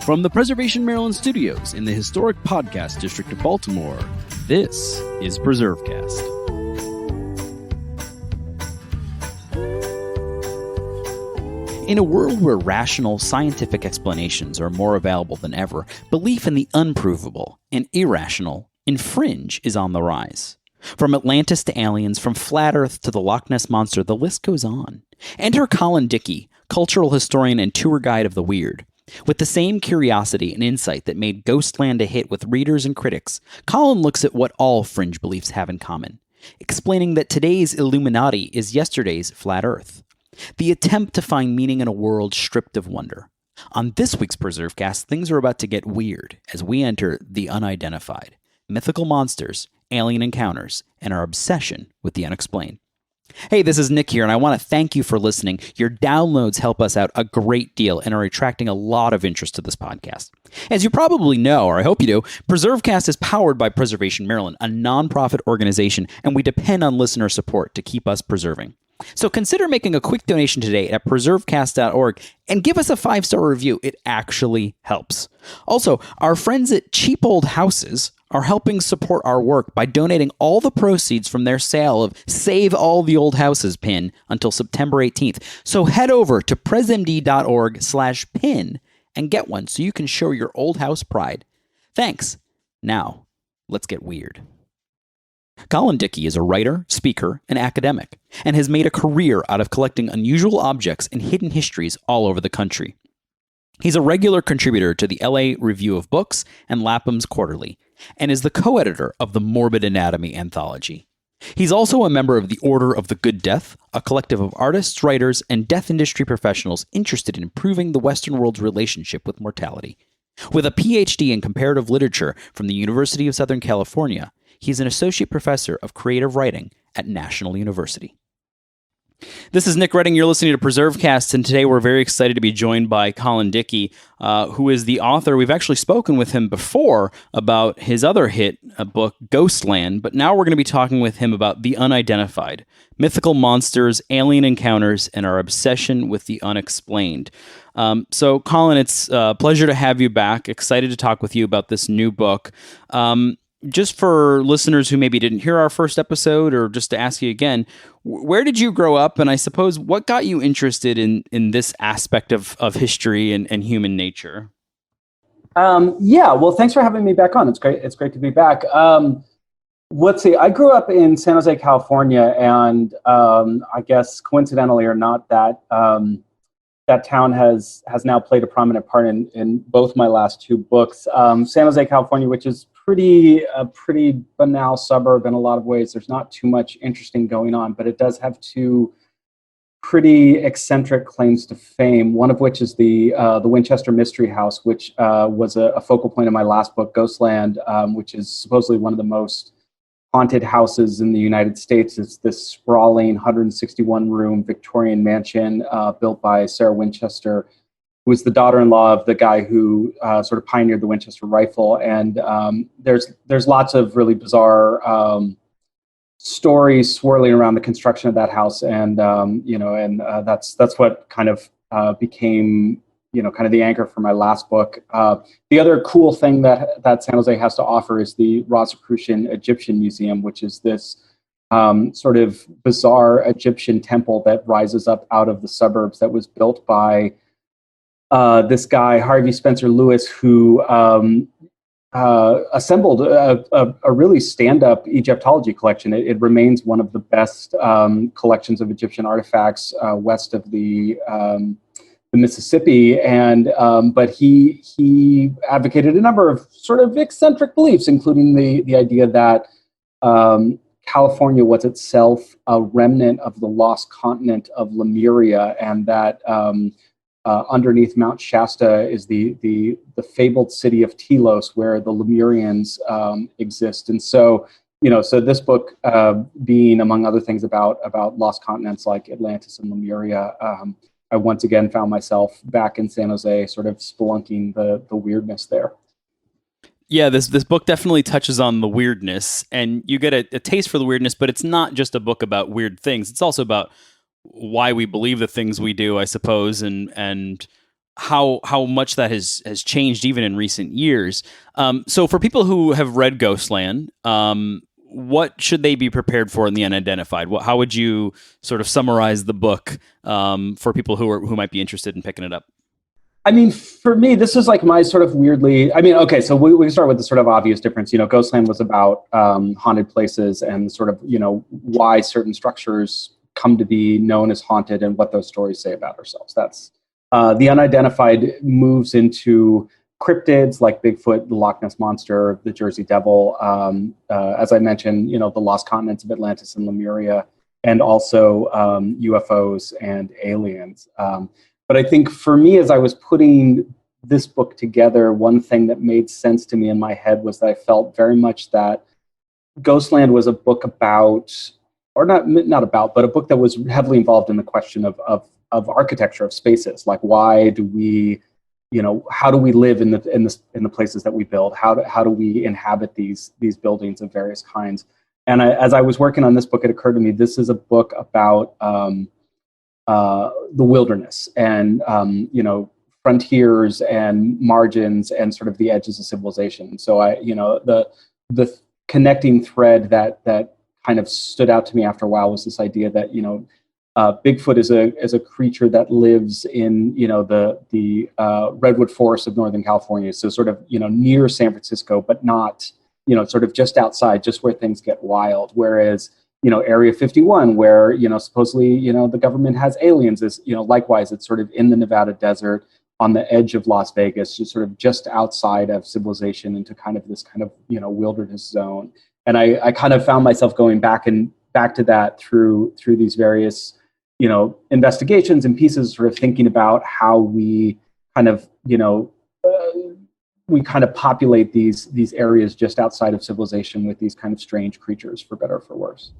From the Preservation Maryland studios in the historic podcast district of Baltimore, this is PreserveCast. In a world where rational, scientific explanations are more available than ever, belief in the unprovable and irrational and fringe is on the rise. From Atlantis to aliens, from flat Earth to the Loch Ness Monster, the list goes on. Enter Colin Dickey, cultural historian and tour guide of the weird. With the same curiosity and insight that made Ghostland a hit with readers and critics, Colin looks at what all fringe beliefs have in common, explaining that today's Illuminati is yesterday's flat Earth. The attempt to find meaning in a world stripped of wonder. On this week's PreserveCast, things are about to get weird as we enter the unidentified, mythical monsters, alien encounters, and our obsession with the unexplained. Hey, this is Nick here, and I want to thank you for listening. Your downloads help us out a great deal and are attracting a lot of interest to this podcast. As you probably know, or I hope you do, PreserveCast is powered by Preservation Maryland, a nonprofit organization, and we depend on listener support to keep us preserving. So consider making a quick donation today at preservecast.org and give us a 5-star review. It actually helps. Also, our friends at Cheap Old Houses are helping support our work by donating all the proceeds from their sale of Save All the Old Houses pin until September 18th. So head over to presmd.org/pin and get one so you can show your old house pride. Thanks. Now, let's get weird. Colin Dickey is a writer, speaker, and academic, and has made a career out of collecting unusual objects and hidden histories all over the country. He's a regular contributor to the LA Review of Books and Lapham's Quarterly, and is the co-editor of the Morbid Anatomy anthology. He's also a member of the Order of the Good Death, a collective of artists, writers, and death industry professionals interested in improving the Western world's relationship with mortality. With a PhD in comparative literature from the University of Southern California, he's an associate professor of creative writing at National University. This is Nick Redding. You're listening to PreserveCast, and today we're very excited to be joined by Colin Dickey, who is the author. We've actually spoken with him before about his other hit book, Ghostland, but now we're going to be talking with him about The Unidentified, Mythical Monsters, Alien Encounters, and our obsession with the unexplained. So, Colin, it's a pleasure to have you back. Excited to talk with you about this new book. Just for listeners who maybe didn't hear our first episode, or just to ask you again, where did you grow up? And I suppose what got you interested in this aspect of history and human nature? Well, thanks for having me back on. It's great. It's great to be back. Let's see. I grew up in San Jose, California, and I guess coincidentally or not, that town has now played a prominent part in both my last two books. San Jose, California, which is a pretty banal suburb in a lot of ways. There's not too much interesting going on, but it does have two pretty eccentric claims to fame, one of which is the Winchester Mystery House, which was a focal point of my last book, Ghostland, which is supposedly one of the most haunted houses in the United States. It's this sprawling 161-room Victorian mansion built by Sarah Winchester, who was the daughter-in-law of the guy who sort of pioneered the Winchester rifle. And there's lots of really bizarre stories swirling around the construction of that house, and that's what kind of became kind of the anchor for my last book. The other cool thing that San Jose has to offer is the Rosicrucian Egyptian Museum, which is this sort of bizarre Egyptian temple that rises up out of the suburbs, that was built by this guy, Harvey Spencer Lewis, who assembled a really stand-up Egyptology collection. It remains one of the best collections of Egyptian artifacts west of the Mississippi, and but he advocated a number of sort of eccentric beliefs, including the idea that California was itself a remnant of the lost continent of Lemuria, and that underneath Mount Shasta is the fabled city of Telos, where the Lemurians exist. And so, so this book, being among other things about lost continents like Atlantis and Lemuria, I once again found myself back in San Jose, sort of spelunking the weirdness there. Yeah, this book definitely touches on the weirdness, and you get a taste for the weirdness, but it's not just a book about weird things. It's also about why we believe the things we do, I suppose, and how much that has changed even in recent years. So for people who have read Ghostland, what should they be prepared for in the Unidentified? How would you sort of summarize the book for people who might be interested in picking it up? I mean, for me, this is like my sort of weirdly, I mean, okay, so we can start with the sort of obvious difference. Ghostland was about haunted places and sort of, why certain structures come to be known as haunted and what those stories say about ourselves. That's the Unidentified moves into cryptids like Bigfoot, the Loch Ness Monster, the Jersey Devil, as I mentioned, the lost continents of Atlantis and Lemuria, and also UFOs and aliens. But I think for me, as I was putting this book together, one thing that made sense to me in my head was that I felt very much that Ghostland was a book about, or not about, but a book that was heavily involved in the question of architecture of spaces. Like, why do we, how do we live in the places that we build? How do we inhabit these buildings of various kinds? And as I was working on this book, it occurred to me this is a book about the wilderness and frontiers and margins and sort of the edges of civilization. So the connecting thread that kind of stood out to me after a while was this idea that Bigfoot is a creature that lives in the redwood forests of Northern California, so sort of near San Francisco, but not sort of just outside, just where things get wild. Whereas Area 51, where, supposedly, the government has aliens, is, likewise, it's sort of in the Nevada desert on the edge of Las Vegas, just sort of just outside of civilization into kind of this kind of, wilderness zone. And I kind of found myself going back to that through these various, investigations and pieces, sort of thinking about how we kind of, we kind of populate these areas just outside of civilization with these kind of strange creatures, for better or for worse.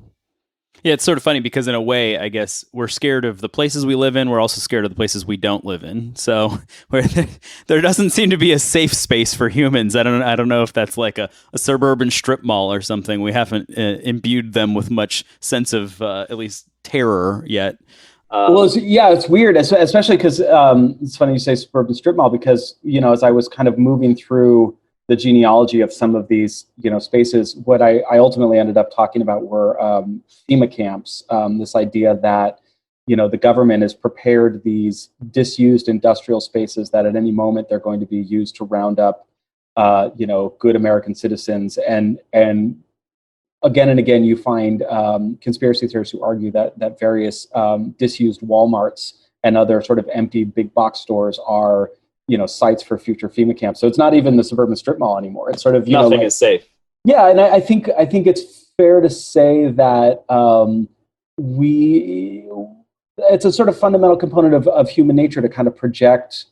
Yeah, it's sort of funny because in a way, I guess we're scared of the places we live in. We're also scared of the places we don't live in. So there doesn't seem to be a safe space for humans. I don't know if that's like a suburban strip mall or something. We haven't imbued them with much sense of at least terror yet. It's weird, especially because it's funny you say suburban strip mall, because as I was kind of moving through the genealogy of some of these spaces, what I ultimately ended up talking about were FEMA camps. This idea that the government has prepared these disused industrial spaces that at any moment they're going to be used to round up good American citizens, and again and again, you find conspiracy theorists who argue that various disused Walmarts and other sort of empty big box stores are, sites for future FEMA camps. So it's not even the suburban strip mall anymore. It's sort of nothing is safe. Yeah, and I think it's fair to say that it's a sort of fundamental component of human nature to kind of project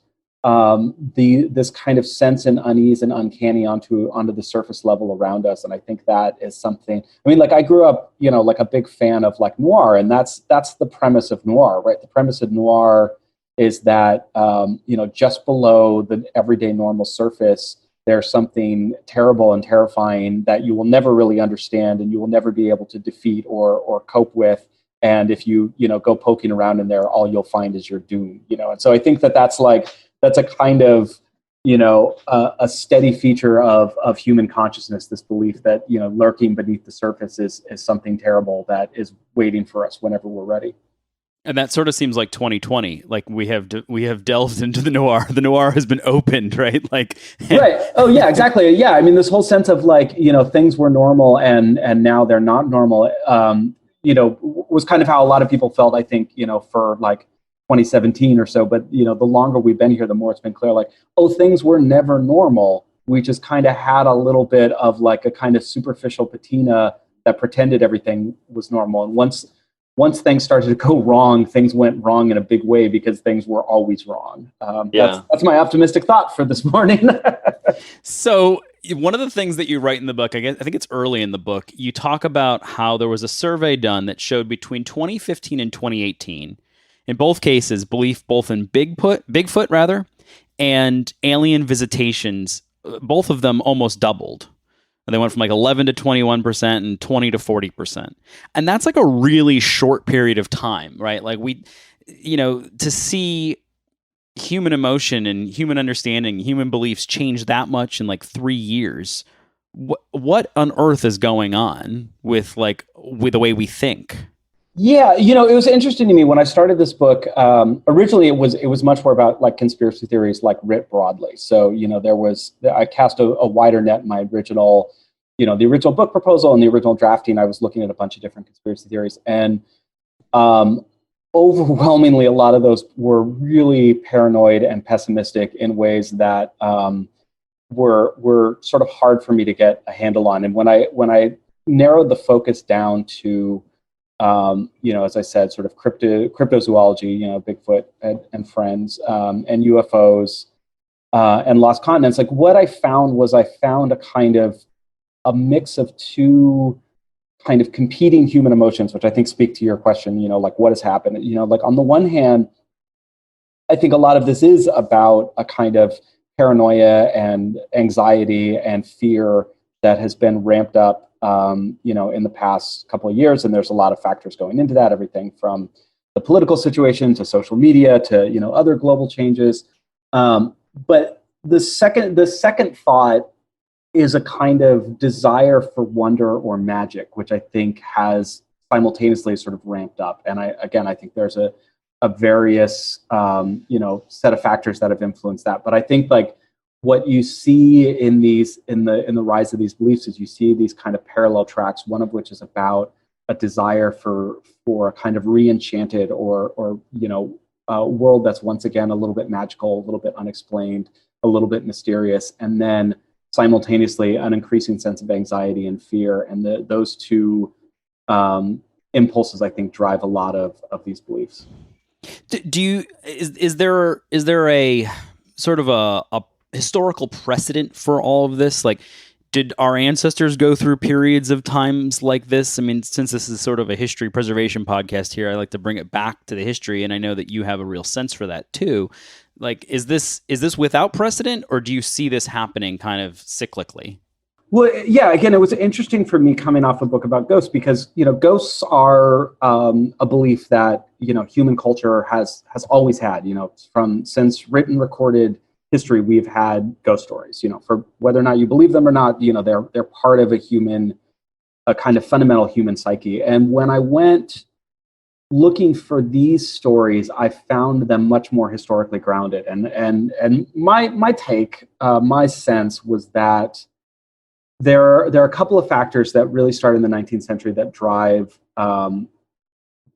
this kind of sense and unease and uncanny onto the surface level around us. And I think that is something, I mean, like I grew up, like a big fan of like noir, and that's the premise of noir, right? The premise of noir is that, just below the everyday normal surface, there's something terrible and terrifying that you will never really understand and you will never be able to defeat or cope with. And if you, go poking around in there, all you'll find is your doom, And so I think that's a kind of, a steady feature of human consciousness, this belief that, lurking beneath the surface is something terrible that is waiting for us whenever we're ready. And that sort of seems like 2020. Like we have delved into the noir. The noir has been opened, right? Like right. Oh yeah, exactly. Yeah. I mean, this whole sense of like, things were normal and now they're not normal, was kind of how a lot of people felt, I think, for like 2017 or so. But, the longer we've been here, the more it's been clear, like, oh, things were never normal. We just kind of had a little bit of like a kind of superficial patina that pretended everything was normal. And once things started to go wrong, things went wrong in a big way because things were always wrong. That's my optimistic thought for this morning. So one of the things that you write in the book, I think it's early in the book, you talk about how there was a survey done that showed between 2015 and 2018, in both cases, belief both in Bigfoot rather, and alien visitations, both of them almost doubled. They went from like 11 to 21% and 20 to 40%. And that's like a really short period of time, right? Like to see human emotion and human understanding, human beliefs change that much in like 3 years, what on earth is going on with the way we think? Yeah, it was interesting to me when I started this book. Originally, it was much more about like conspiracy theories, like writ broadly. So I cast a wider net in my original, the original book proposal and the original drafting. I was looking at a bunch of different conspiracy theories, and overwhelmingly, a lot of those were really paranoid and pessimistic in ways that were sort of hard for me to get a handle on. And when I narrowed the focus down to as I said, sort of cryptozoology, Bigfoot and friends, and UFOs and lost continents. Like what I found a kind of a mix of two kind of competing human emotions, which I think speak to your question. Like what has happened. Like on the one hand, I think a lot of this is about a kind of paranoia and anxiety and fear that has been ramped up in the past couple of years, and there's a lot of factors going into that. Everything from the political situation to social media to other global changes. But the second thought is a kind of desire for wonder or magic, which I think has simultaneously sort of ramped up. And I think there's a various set of factors that have influenced that. But I think like what you see in the rise of these beliefs is you see these kind of parallel tracks, one of which is about a desire for a kind of re-enchanted or a world that's once again a little bit magical, a little bit unexplained, a little bit mysterious, and then simultaneously an increasing sense of anxiety and fear. And those two impulses, I think, drive a lot of these beliefs. Is there a sort of a historical precedent for all of this? Like, did our ancestors go through periods of times like this? I mean, since this is sort of a history preservation podcast here, I like to bring it back to the history, and I know that you have a real sense for that too. Like, is this without precedent, or do you see this happening kind of cyclically? Well, yeah, again, it was interesting for me coming off a book about ghosts because, ghosts are a belief that, human culture has always had, since written, recorded history, we've had ghost stories, for whether or not you believe them or not, they're part of a kind of fundamental human psyche. And when I went looking for these stories, I found them much more historically grounded. And my take, my sense was that there are a couple of factors that really started in the 19th century that drive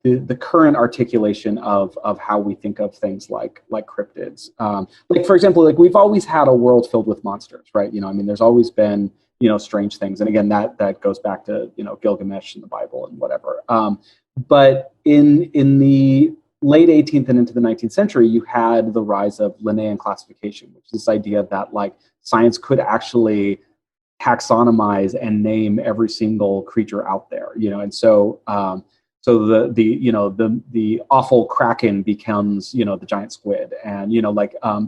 the current articulation of how we think of things like cryptids. Like, for example, like we've always had a world filled with monsters, right? There's always been, strange things. And again, that goes back to, Gilgamesh and the Bible and whatever. But in the late 18th and into the 19th century, you had the rise of Linnaean classification, which is this idea that like science could actually taxonomize and name every single creature out there, and so the awful kraken becomes the giant squid, and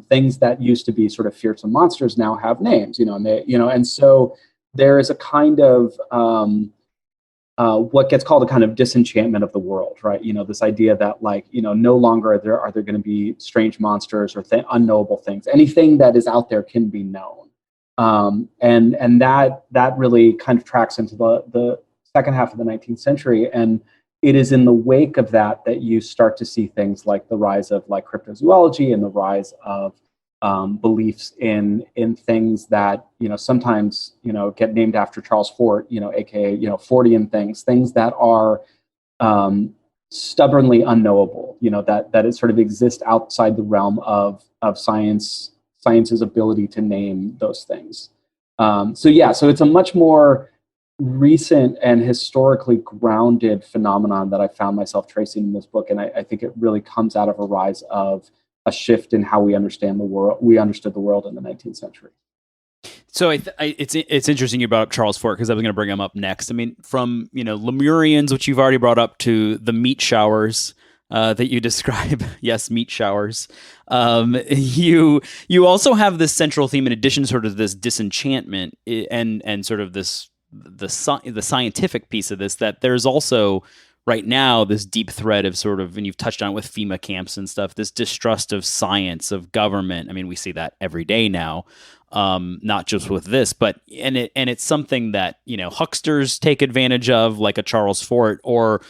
things that used to be sort of fearsome monsters now have names, and they and so there is a kind of what gets called a kind of disenchantment of the world, right? This idea that like no longer are there going to be strange monsters or unknowable things. Anything that is out there can be known. And that really kind of tracks into the second half of the 19th century. And it is in the wake of that you start to see things like the rise of like cryptozoology and the rise of beliefs in things that, sometimes, get named after Charles Fort, AKA, Fortean things that are stubbornly unknowable, that it sort of exists outside the realm of science's ability to name those things. So it's a much more recent and historically grounded phenomenon that I found myself tracing in this book. And I think it really comes out of a rise of a shift in how we understand the world. We understood the world in the 19th century. So it's interesting you brought up Charles Fort, because I was going to bring him up next. I mean, from Lemurians, which you've already brought up, to the meat showers that you describe. Yes, meat showers. You also have this central theme, in addition sort of this disenchantment and sort of this the scientific piece of this, that there's also right now, this deep thread of sort of, and you've touched on it with FEMA camps and stuff, this distrust of science, of government. I mean, we see that every day now, not just with this, but it's something that, you know, hucksters take advantage of, like a Charles Fort, or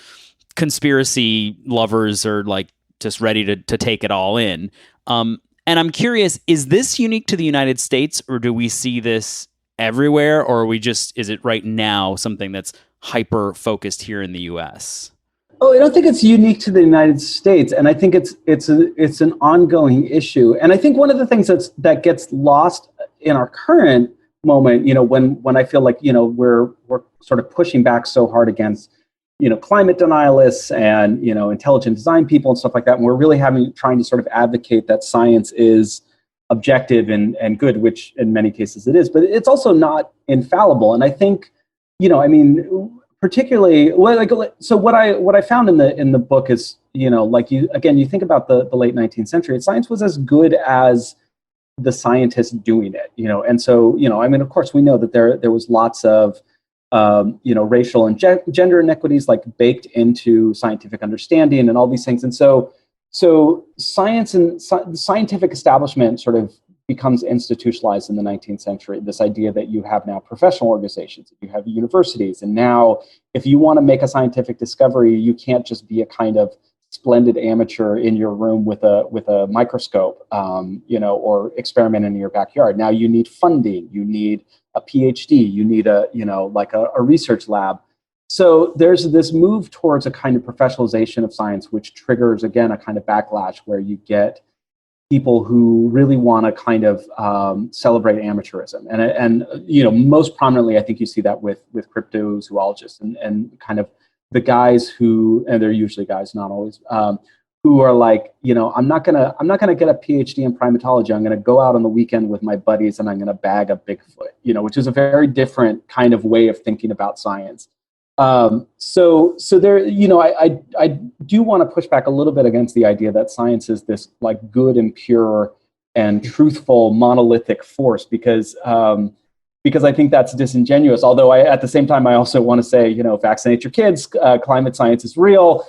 conspiracy lovers are like just ready to take it all in. And I'm curious, is this unique to the United States, or do we see this everywhere, or is it right now something that's hyper focused here in the US? Oh, I don't think it's unique to the United States, and I think it's an ongoing issue. And I think one of the things that gets lost in our current moment, you know, when I feel like, you know, we're sort of pushing back so hard against, you know, climate denialists and, you know, intelligent design people and stuff like that, and we're really trying to sort of advocate that science is objective and good, which in many cases it is, but it's also not infallible. And I think, you know, I mean, particularly, so what I found in the book is, you know, like you think about the late 19th century, science was as good as the scientists doing it, you know. And so, you know, I mean, of course we know that there was lots of you know, racial and gender inequities like baked into scientific understanding and all these things. And so science and the scientific establishment sort of becomes institutionalized in the 19th century. This idea that you have now professional organizations, you have universities, and now if you want to make a scientific discovery, you can't just be a kind of splendid amateur in your room with a microscope, you know, or experiment in your backyard. Now you need funding, you need a PhD, you need a research lab. So there's this move towards a kind of professionalization of science, which triggers, again, a kind of backlash where you get people who really want to kind of celebrate amateurism. And you know, most prominently, I think you see that with cryptozoologists and kind of the guys who, and they're usually guys, not always, who are like, you know, I'm not gonna get a PhD in primatology. I'm gonna go out on the weekend with my buddies and I'm gonna bag a Bigfoot, you know, which is a very different kind of way of thinking about science. So there, you know, I do want to push back a little bit against the idea that science is this like good and pure and truthful monolithic force, because I think that's disingenuous. Although at the same time, I also want to say, you know, vaccinate your kids, climate science is real,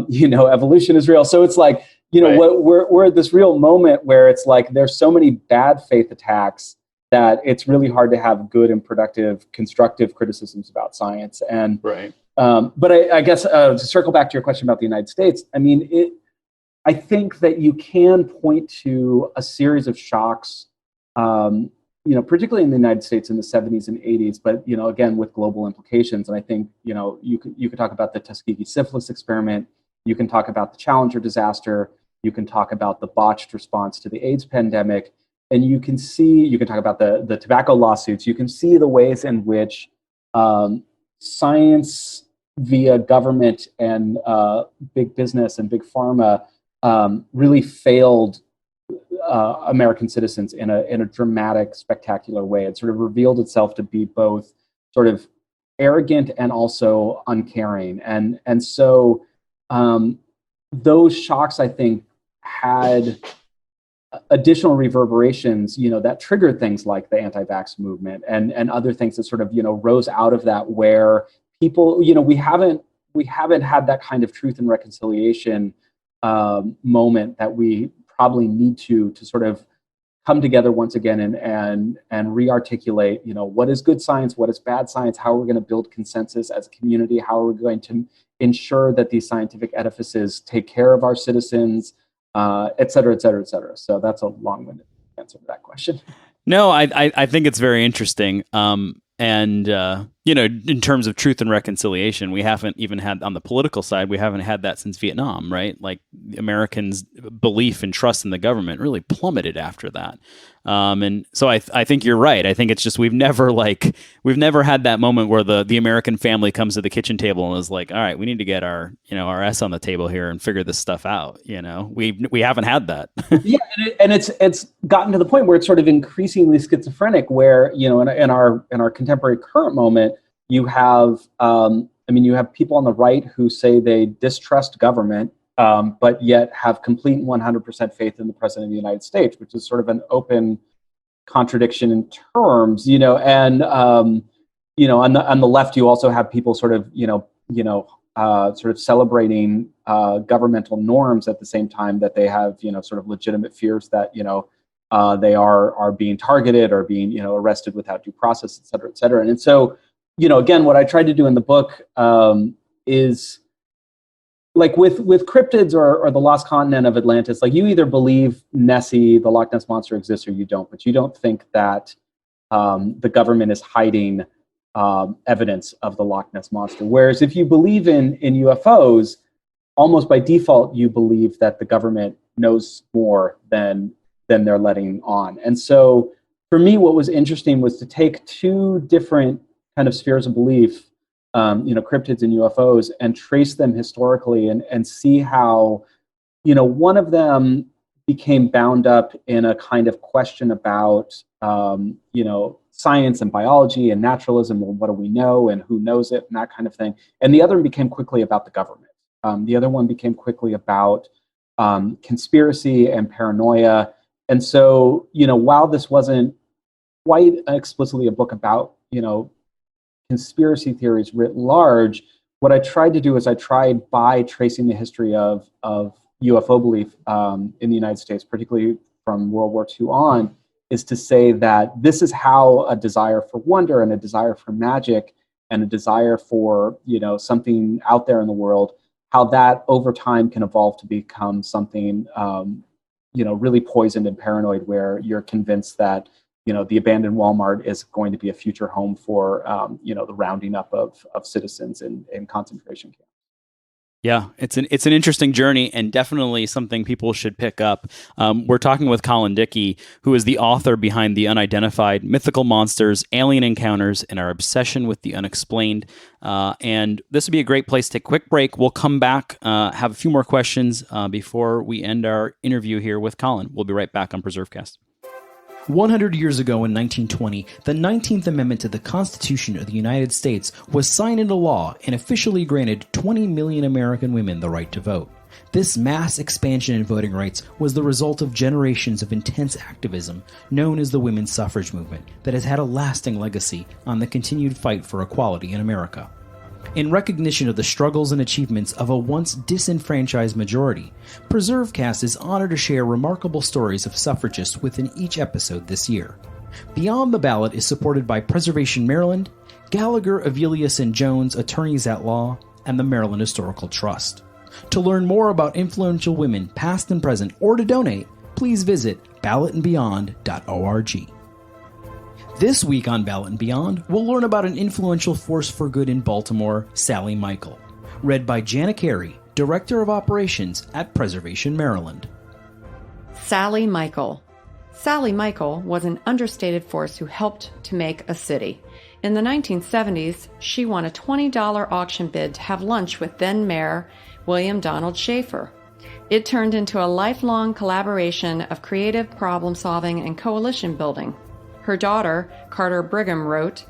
you know, evolution is real. So it's like, you know, right. We're at this real moment where it's like there's so many bad faith attacks that it's really hard to have good and productive, constructive criticisms about science. And right. But I guess to circle back to your question about the United States, I mean, I think that you can point to a series of shocks, you know, particularly in the United States in the 70s and 80s, but, you know, again, with global implications. And I think, you know, you could talk about the Tuskegee syphilis experiment. You can talk about the Challenger disaster. You can talk about the botched response to the AIDS pandemic. And you can talk about the tobacco lawsuits. You can see the ways in which science via government and big business and big pharma really failed American citizens in a dramatic, spectacular way. It sort of revealed itself to be both sort of arrogant and also uncaring. And so those shocks, I think, had additional reverberations, you know, that triggered things like the anti-vax movement and other things that sort of, you know, rose out of that, where people, you know, we haven't had that kind of truth and reconciliation moment that we probably need to sort of come together once again and re-articulate, you know, what is good science, what is bad science, how are we going to build consensus as a community, how are we going to ensure that these scientific edifices take care of our citizens, et cetera, et cetera, et cetera. So that's a long-winded answer to that question. No, I think it's very interesting. And, you know, in terms of truth and reconciliation, we haven't even had, on the political side, we haven't had that since Vietnam, right? Like, Americans' belief and trust in the government really plummeted after that. And so I think you're right. I think it's just we've never had that moment where the American family comes to the kitchen table and is like, all right, we need to get our S on the table here and figure this stuff out. You know, we haven't had that. Yeah, and it's gotten to the point where it's sort of increasingly schizophrenic, where, you know, in our contemporary current moment, you have you have people on the right who say they distrust government, but yet have complete 100% faith in the president of the United States, which is sort of an open contradiction in terms, you know. And on the left, you also have people sort of, sort of celebrating governmental norms at the same time that they have, sort of legitimate fears that, they are being targeted or being, arrested without due process, et cetera, et cetera. And so, again, what I tried to do in the book is, like with cryptids or the lost continent of Atlantis, like you either believe Nessie, the Loch Ness monster, exists or you don't, but you don't think that the government is hiding evidence of the Loch Ness monster. Whereas if you believe in UFOs, almost by default, you believe that the government knows more than they're letting on. And so for me, what was interesting was to take two different kind of spheres of belief, cryptids and UFOs, and trace them historically and see how, one of them became bound up in a kind of question about, science and biology and naturalism and what do we know and who knows it and that kind of thing. And the other one became quickly about the government. The other one became quickly about conspiracy and paranoia. And so, while this wasn't quite explicitly a book about, conspiracy theories writ large, what I tried to do is I tried, by tracing the history of UFO belief in the United States, particularly from World War II on, is to say that this is how a desire for wonder and a desire for magic and a desire for, something out there in the world, how that over time can evolve to become something, really poisoned and paranoid, where you're convinced that, the abandoned Walmart is going to be a future home for, the rounding up of citizens in concentration camps. Yeah, it's an interesting journey, and definitely something people should pick up. We're talking with Colin Dickey, who is the author behind the Unidentified, Mythical Monsters, Alien Encounters, and Our Obsession with the Unexplained. And this would be a great place to take a quick break. We'll come back, have a few more questions before we end our interview here with Colin. We'll be right back on PreserveCast. 100 years ago in 1920, the 19th Amendment to the Constitution of the United States was signed into law and officially granted 20 million American women the right to vote. This mass expansion in voting rights was the result of generations of intense activism known as the women's suffrage movement that has had a lasting legacy on the continued fight for equality in America. In recognition of the struggles and achievements of a once disenfranchised majority, PreserveCast is honored to share remarkable stories of suffragists within each episode this year. Beyond the Ballot is supported by Preservation Maryland, Gallagher, Avelius & Jones, Attorneys at Law, and the Maryland Historical Trust. To learn more about influential women, past and present, or to donate, please visit ballotandbeyond.org. This week on Ballot and Beyond, we'll learn about an influential force for good in Baltimore, Sally Michael. Read by Jana Carey, Director of Operations at Preservation Maryland. Sally Michael. Sally Michael was an understated force who helped to make a city. In the 1970s, she won a $20 auction bid to have lunch with then-Mayor William Donald Schaefer. It turned into a lifelong collaboration of creative problem-solving and coalition building. Her daughter, Carter Brigham, wrote,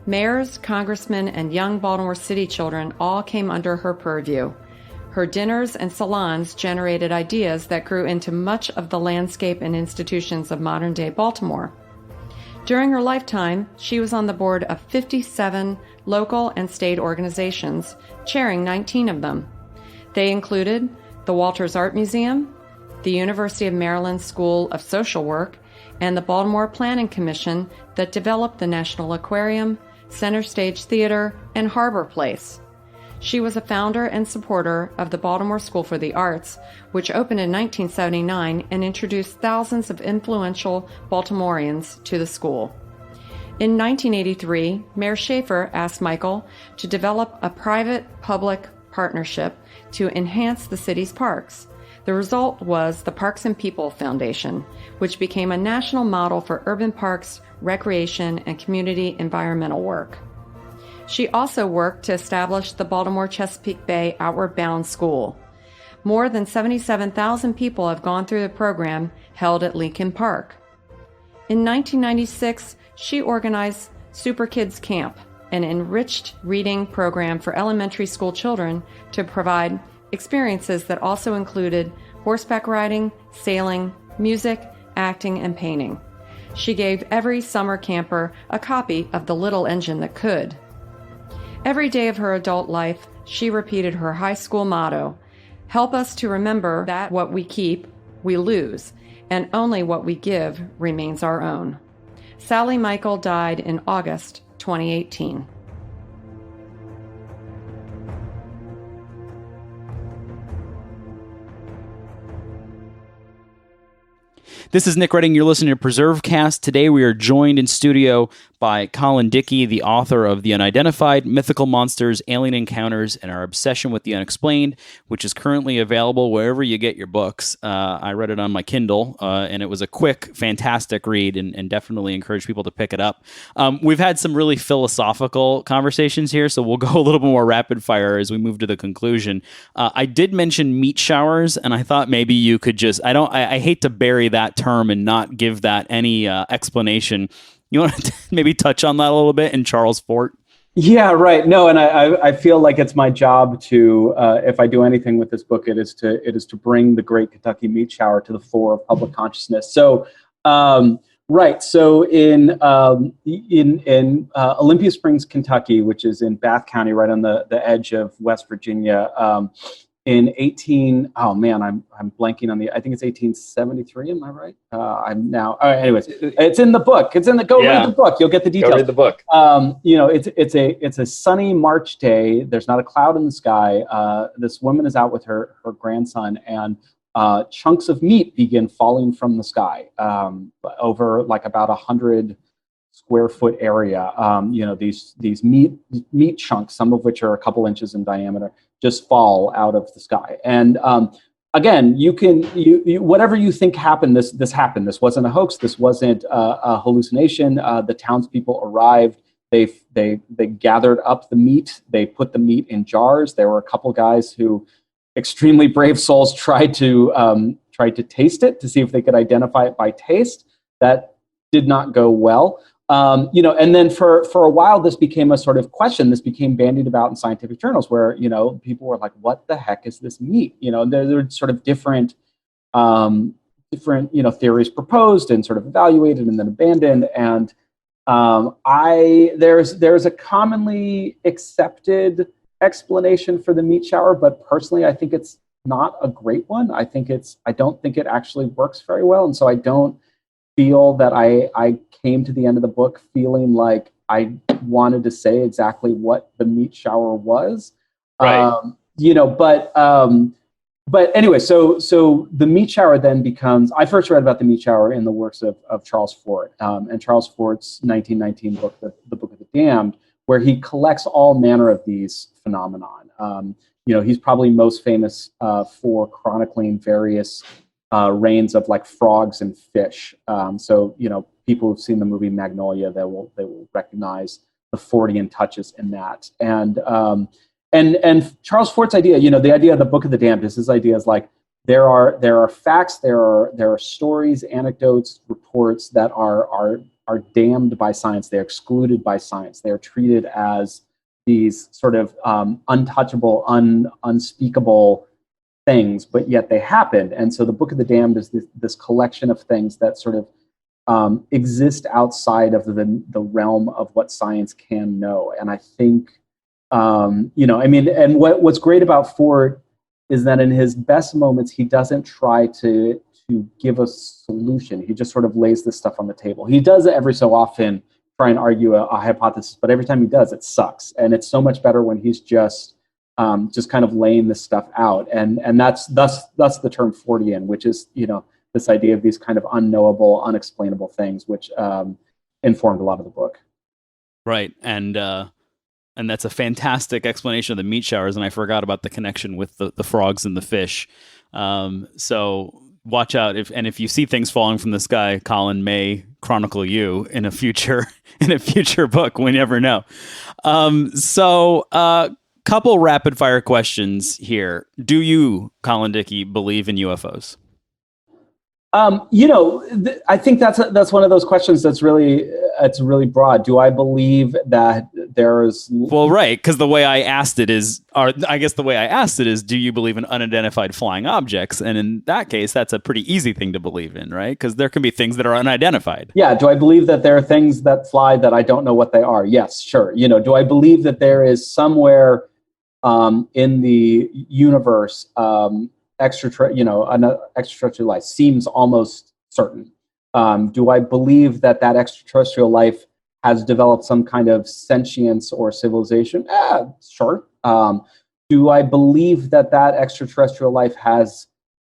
"Mayors, congressmen, and young Baltimore City children all came under her purview. Her dinners and salons generated ideas that grew into much of the landscape and institutions of modern-day Baltimore." During her lifetime, she was on the board of 57 local and state organizations, chairing 19 of them. They included the Walters Art Museum, the University of Maryland School of Social Work, and the Baltimore Planning Commission that developed the National Aquarium, Center Stage Theater, and Harbor Place. She was a founder and supporter of the Baltimore School for the Arts, which opened in 1979 and introduced thousands of influential Baltimoreans to the school. In 1983, Mayor Schaefer asked Michael to develop a private-public partnership to enhance the city's parks. The result was the Parks and People Foundation, which became a national model for urban parks, recreation, and community environmental work. She also worked to establish the Baltimore Chesapeake Bay Outward Bound School. More than 77,000 people have gone through the program held at Lincoln Park. In 1996, she organized Super Kids Camp, an enriched reading program for elementary school children to provide experiences that also included horseback riding, sailing, music, acting, and painting. She gave every summer camper a copy of The Little Engine That Could. Every day of her adult life, she repeated her high school motto, "Help us to remember that what we keep, we lose, and only what we give remains our own." Sally Michael died in August 2018. This is Nick Redding. You're listening to PreserveCast. Today we are joined in studio by Colin Dickey, the author of The Unidentified, Mythical Monsters, Alien Encounters, and Our Obsession with the Unexplained, which is currently available wherever you get your books. I read it on my Kindle, and it was a quick, fantastic read, and definitely encourage people to pick it up. We've had some really philosophical conversations here, so we'll go a little bit more rapid fire as we move to the conclusion. I did mention meat showers, and I thought maybe you could just, I hate to bury that term and not give that any explanation. You want to maybe touch on that a little bit in Charles Fort? Yeah, right. No, and I feel like it's my job to, if I do anything with this book, it is to bring the Great Kentucky Meat Shower to the fore of public consciousness. So, right. So in Olympia Springs, Kentucky, which is in Bath County, right on the edge of West Virginia, in I'm blanking on I think it's 1873. Am I right? I'm now. All right, anyways, it's in the book. Read the book. You'll get the details. Go read the book. It's a sunny March day. There's not a cloud in the sky. This woman is out with her grandson, and chunks of meat begin falling from the sky over like about 100 square foot area. These meat chunks, some of which are a couple inches in diameter, just fall out of the sky. And again, you whatever you think happened, this happened. This wasn't a hoax. This wasn't a hallucination. The townspeople arrived. They gathered up the meat. They put the meat in jars. There were a couple guys who, extremely brave souls, tried to taste it to see if they could identify it by taste. That did not go well. And then for a while, this became a sort of question. This became bandied about in scientific journals where, people were like, what the heck is this meat? And there were sort of different theories proposed and sort of evaluated and then abandoned. And there's a commonly accepted explanation for the meat shower, but personally, I think it's not a great one. I don't think it actually works very well. And so I don't feel that I came to the end of the book feeling like I wanted to say exactly what the meat shower was. Right. But anyway, so the meat shower then becomes, I first read about the meat shower in the works of Charles Fort, and Charles Fort's 1919 book, the Book of the Damned, where he collects all manner of these phenomenon. He's probably most famous for chronicling various reigns of like frogs and fish. People who've seen the movie Magnolia, they will recognize the Fortean touches in that. And Charles Fort's idea, the idea of the Book of the Damned is his idea is like there are facts, there are stories, anecdotes, reports that are damned by science. They're excluded by science. They're treated as these sort of untouchable, unspeakable things, but yet they happened. And so the Book of the Damned is this collection of things that sort of exist outside of the realm of what science can know. And I think, and what's great about Ford is that in his best moments, he doesn't try to give a solution. He just sort of lays this stuff on the table. He does it every so often, try and argue a hypothesis, but every time he does, it sucks. And it's so much better when he's just kind of laying this stuff out. And that's the term Fortean, which is, this idea of these kind of unknowable, unexplainable things, which informed a lot of the book. Right. And that's a fantastic explanation of the meat showers. And I forgot about the connection with the frogs and the fish. So watch out. If you see things falling from the sky, Colin may chronicle you in a future book. We never know. Couple rapid fire questions here. Do you, Colin Dickey, believe in UFOs? I think that's one of those questions that's really broad. Do I believe that there is? Well, right, because the way I asked it is, do you believe in unidentified flying objects? And in that case, that's a pretty easy thing to believe in, right? Because there can be things that are unidentified. Yeah. Do I believe that there are things that fly that I don't know what they are? Yes, sure. Do I believe that there is somewhere in the universe, extraterrestrial life seems almost certain. Do I believe that extraterrestrial life has developed some kind of sentience or civilization? Sure. Do I believe that extraterrestrial life has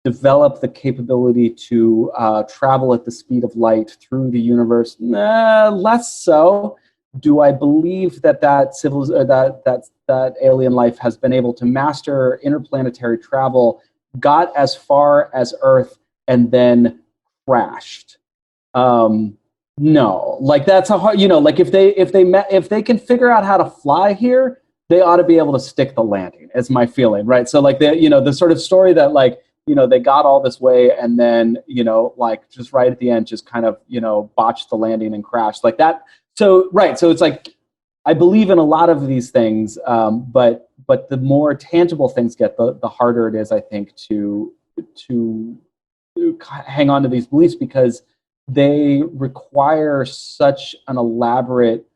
developed the capability to travel at the speed of light through the universe? Less so. Do I believe that that alien life has been able to master interplanetary travel, got as far as Earth, and then crashed? No. Like, that's a hard, like if they can figure out how to fly here, they ought to be able to stick the landing, is my feeling, right? So like the sort of story that like, they got all this way and then, like just right at the end, just kind of, botched the landing and crashed like that. So, right. So it's like, I believe in a lot of these things, but the more tangible things get, the harder it is, I think, to hang on to these beliefs, because they require such an elaborate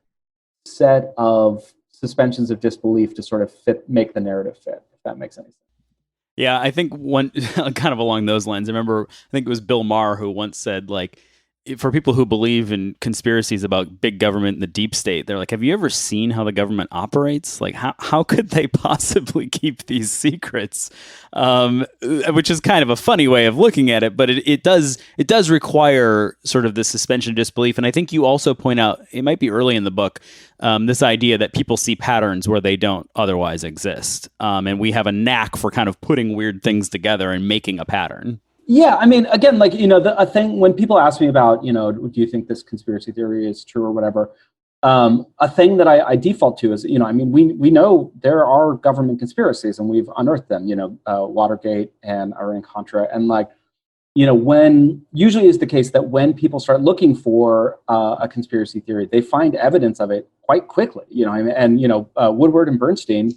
set of suspensions of disbelief to sort of make the narrative fit, if that makes any sense. Yeah, I think one kind of along those lines, I think it was Bill Maher who once said, like, for people who believe in conspiracies about big government and the deep state, they're like, have you ever seen how the government operates? Like, how could they possibly keep these secrets? Which is kind of a funny way of looking at it, but it does require sort of the suspension of disbelief. And I think you also point out, it might be early in the book, this idea that people see patterns where they don't otherwise exist. And we have a knack for kind of putting weird things together and making a pattern. Yeah, I mean, again, like, a thing when people ask me about, do you think this conspiracy theory is true or whatever, a thing that I default to is, I mean, we know there are government conspiracies and we've unearthed them, Watergate and Iran-Contra, and like, when usually is the case that when people start looking for a conspiracy theory, they find evidence of it quite quickly, and Woodward and Bernstein,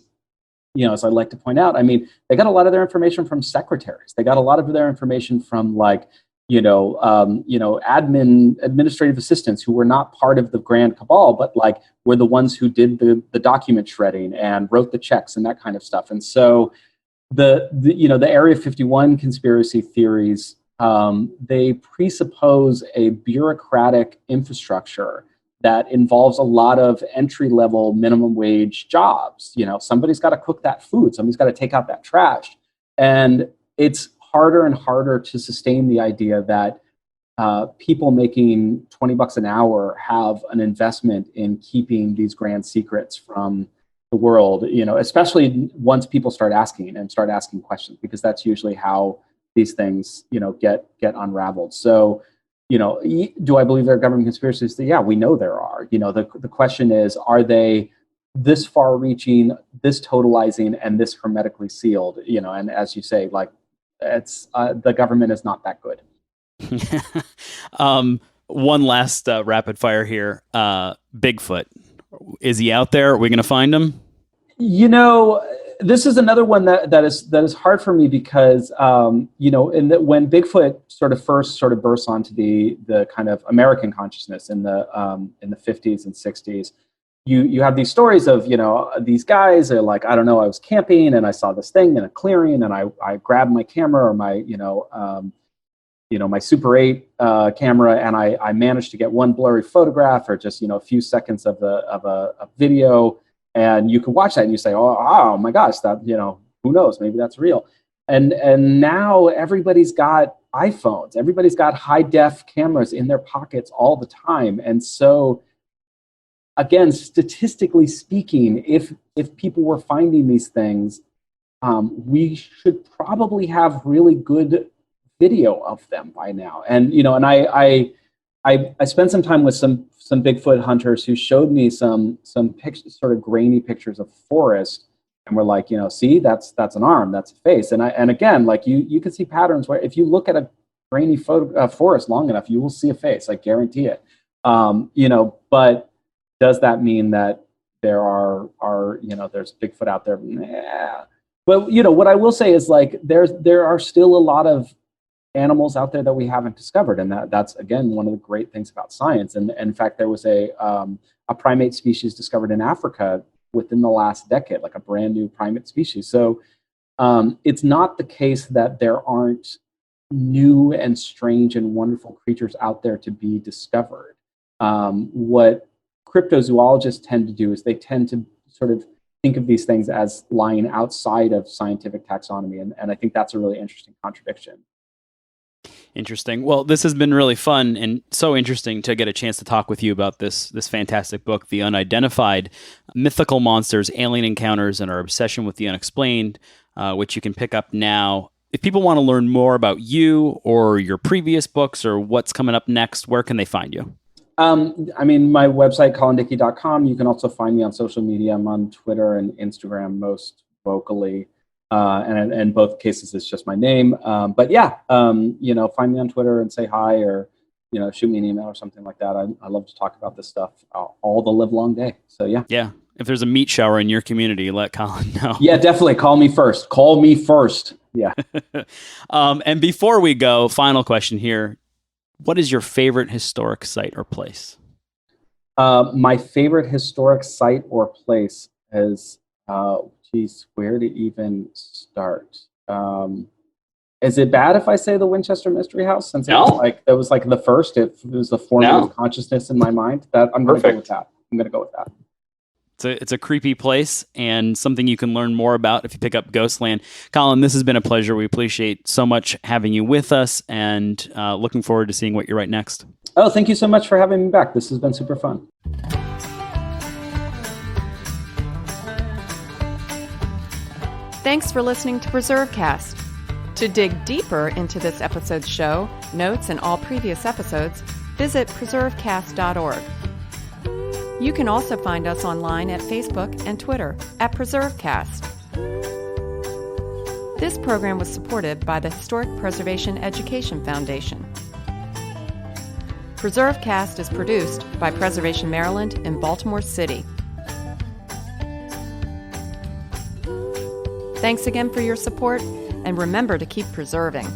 as I like to point out, I mean, they got a lot of their information from secretaries. They got a lot of their information from like, administrative assistants who were not part of the grand cabal, but like were the ones who did the document shredding and wrote the checks and that kind of stuff. And so the Area 51 conspiracy theories, they presuppose a bureaucratic infrastructure that involves a lot of entry-level minimum wage jobs. Somebody's got to cook that food. Somebody's got to take out that trash. And it's harder and harder to sustain the idea that people making $20 an hour have an investment in keeping these grand secrets from the world, especially once people start asking questions, because that's usually how these things, get unraveled. So, do I believe there are government conspiracies? Yeah, we know there are. The question is, are they this far-reaching, this totalizing, and this hermetically sealed? And as you say, like, it's the government is not that good. One last rapid fire here. Bigfoot, is he out there? Are we going to find him? This is another one that is hard for me because when Bigfoot first burst onto the kind of American consciousness in the 50s and 60s, you have these stories of these guys are like, I don't know, I was camping and I saw this thing in a clearing and I grabbed my camera or my my Super 8 camera and I managed to get one blurry photograph or just a few seconds of a video. And you can watch that and you say, oh my gosh, that, who knows, maybe that's real. And now everybody's got iPhones. Everybody's got high def cameras in their pockets all the time. And so, again, statistically speaking, if people were finding these things, we should probably have really good video of them by now. And, and I spent some time with some Bigfoot hunters who showed me some pictures, sort of grainy pictures of forest, and we're like, see, that's an arm, that's a face, and again, like you can see patterns where if you look at a grainy forest long enough, you will see a face, I guarantee it. But does that mean that there are there's Bigfoot out there? Nah. But what I will say is like there are still a lot of animals out there that we haven't discovered, and that's again one of the great things about science. And in fact, there was a primate species discovered in Africa within the last decade, like a brand new primate species. So it's not the case that there aren't new and strange and wonderful creatures out there to be discovered. What cryptozoologists tend to do is they tend to sort of think of these things as lying outside of scientific taxonomy. And I think that's a really interesting contradiction. Interesting. Well, this has been really fun and so interesting to get a chance to talk with you about this fantastic book, The Unidentified, Mythical Monsters, Alien Encounters, and Our Obsession with the Unexplained, which you can pick up now. If people want to learn more about you or your previous books or what's coming up next, where can they find you? I mean, my website, colindickey.com. You can also find me on social media. I'm on Twitter and Instagram most vocally. And in both cases, it's just my name. But yeah, find me on Twitter and say hi, or, shoot me an email or something like that. I love to talk about this stuff all the live long day. So yeah. Yeah. If there's a meat shower in your community, let Colin know. Yeah, definitely. Call me first. Yeah. And before we go, final question here. What is your favorite historic site or place? My favorite historic site or place is, where to even start? Is it bad if I say the Winchester Mystery House? Since it was the first, it was the formative consciousness in my mind. I'm going to go with that. It's a creepy place and something you can learn more about if you pick up Ghostland. Colin, this has been a pleasure. We appreciate so much having you with us, and looking forward to seeing what you write next. Oh, thank you so much for having me back. This has been super fun. Thanks for listening to PreserveCast. To dig deeper into this episode's show, notes, and all previous episodes, visit preservecast.org. You can also find us online at Facebook and Twitter at PreserveCast. This program was supported by the Historic Preservation Education Foundation. PreserveCast is produced by Preservation Maryland in Baltimore City. Thanks again for your support, and remember to keep preserving.